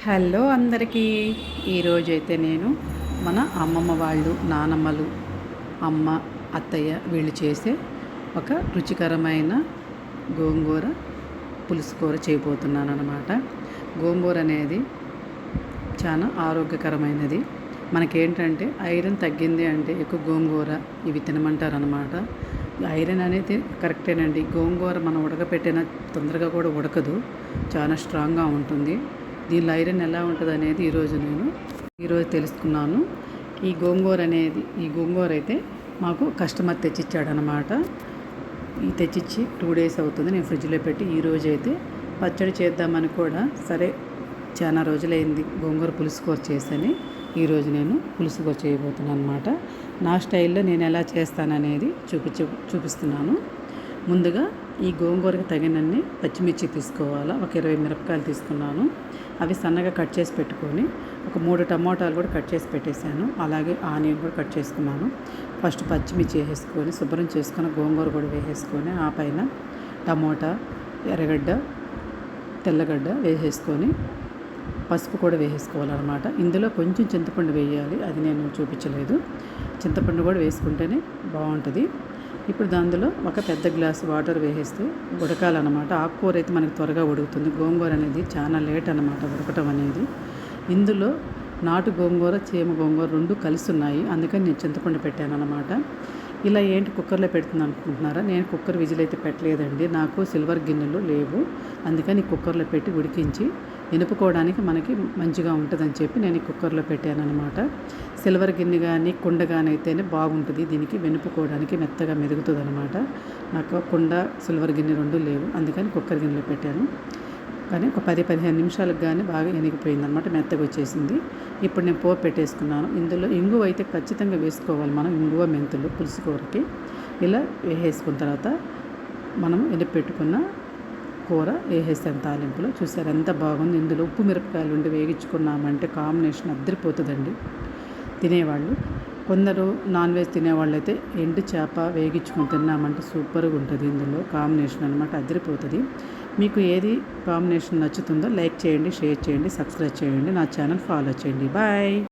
Hello అందరికీ. ఈరోజైతే నేను మన అమ్మమ్మ వాళ్ళు, నానమ్మలు, అమ్మ, అత్తయ్య వీళ్ళు చేసే ఒక రుచికరమైన గోంగూర పులుసు కూర చేయబోతున్నాను అన్నమాట. గోంగూర అనేది చాలా ఆరోగ్యకరమైనది. మనకేంటంటే ఐరన్ తగ్గింది అంటే ఎక్కువ గోంగూర ఇవి తినమంటారు అన్నమాట. ఐరన్ అనేది కరెక్టేనండి. గోంగూర మనం ఉడకపెట్టిన తొందరగా కూడా ఉడకదు, చాలా స్ట్రాంగ్గా ఉంటుంది. దీనిలో ఐరన్ ఎలా ఉంటుంది అనేది ఈరోజు తెలుసుకున్నాను. ఈ గోంగూర అయితే మాకు కస్టమర్ తెచ్చిచ్చాడనమాట. ఈ తెచ్చిచ్చి 2 days అవుతుంది. నేను ఫ్రిడ్జ్లో పెట్టి ఈరోజు అయితే పచ్చడి చేద్దామని కూడా సరే చాలా రోజులైంది గోంగూర పులుసు కూర చేసని ఈరోజు నేను పులుసు కూర చేయబోతున్నాను అనమాట. నా స్టైల్లో నేను ఎలా చేస్తాననేది చూపిస్తున్నాను. ముందుగా ఈ గోంగూరకి తగినన్ని పచ్చిమిర్చి తీసుకోవాలా. ఒక 20 మిరపకాయలు తీసుకున్నాను. అవి సన్నగా కట్ చేసి పెట్టుకొని ఒక 3 టమోటాలు కూడా కట్ చేసి పెట్టేశాను. అలాగే ఆనియన్ కూడా కట్ చేసుకున్నాను. ఫస్ట్ పచ్చిమిర్చి వేసేసుకొని శుభ్రం చేసుకొని గోంగూర కూడా వేసేసుకొని ఆ పైన టమోటా, ఎర్రగడ్డ, తెల్లగడ్డ వేసేసుకొని పసుపు కూడా వేసేసుకోవాలన్నమాట. ఇందులో కొంచెం చింతపండు వేయాలి, అది నేను చూపించలేదు. చింతపండు కూడా వేసుకుంటేనే బాగుంటుంది. ఇప్పుడు దానిలో ఒక పెద్ద గ్లాసు వాటర్ వేసేస్తే ఉడకాలన్నమాట. ఆకుకూర అయితే మనకి త్వరగా ఉడుకుతుంది. గోంగూర అనేది చాలా లేట్ అన్నమాట ఉడకటం అనేది. ఇందులో నాటు గోంగూర, చీమ గోంగూర 2 కలిసి ఉన్నాయి, అందుకని నేను చింతపండు పెట్టాను అన్నమాట. ఇలా ఏంటి కుక్కర్లో పెడుతుంది అనుకుంటున్నారా? నేను కుక్కర్ విజిల్ అయితే పెట్టలేదండి. నాకు సిల్వర్ గిన్నెలు లేవు, అందుకని కుక్కర్లో పెట్టి ఉడికించి ఎనుపుకోవడానికి మనకి మంచిగా ఉంటుందని చెప్పి నేను ఈ కుక్కర్లో పెట్టాను అనమాట. సిల్వర్ గిన్నె కానీ కుండ కానీ అయితేనే బాగుంటుంది, దీనికి వెనుపుకోవడానికి మెత్తగా మెదుగుతుంది అనమాట. నాకు కుండ, సిల్వర్ గిన్నె 2 లేవు, అందుకని కుక్కర్ గిన్నెలో పెట్టాను. కానీ ఒక 10-15 నిమిషాలకు కానీ బాగా ఎనిగిపోయింది అనమాట, మెత్తగా వచ్చేసింది. ఇప్పుడు నేను పోపు పెట్టేసుకున్నాను. ఇందులో ఇంగువ అయితే ఖచ్చితంగా వేసుకోవాలి మనం, ఇంగువ మెంతులు పులుసు కూరకి. ఇలా వేసేసుకున్న తర్వాత మనం పెట్టుకున్న కూర వేసేసాను తాలింపులో. చూసారు ఎంత బాగుంది. ఇందులో ఉప్పు మిరపకాయలు ఉండి వేగించుకున్నామంటే కాంబినేషన్ అద్దరిపోతుందండి. తినేవాళ్ళు కొందరు నాన్ వెజ్ తినేవాళ్ళు అయితే ఎండు చేప వేగించుకొని తిన్నామంటే సూపర్గా ఉంటుంది. ఇందులో కాంబినేషన్ అనమాట అద్దరిపోతుంది. మీకు ఏది కాంబినేషన్ నచ్చుతుందో లైక్ చేయండి, షేర్ చేయండి, సబ్స్క్రైబ్ చేయండి, నా ఛానల్ ఫాలో చేయండి. బాయ్.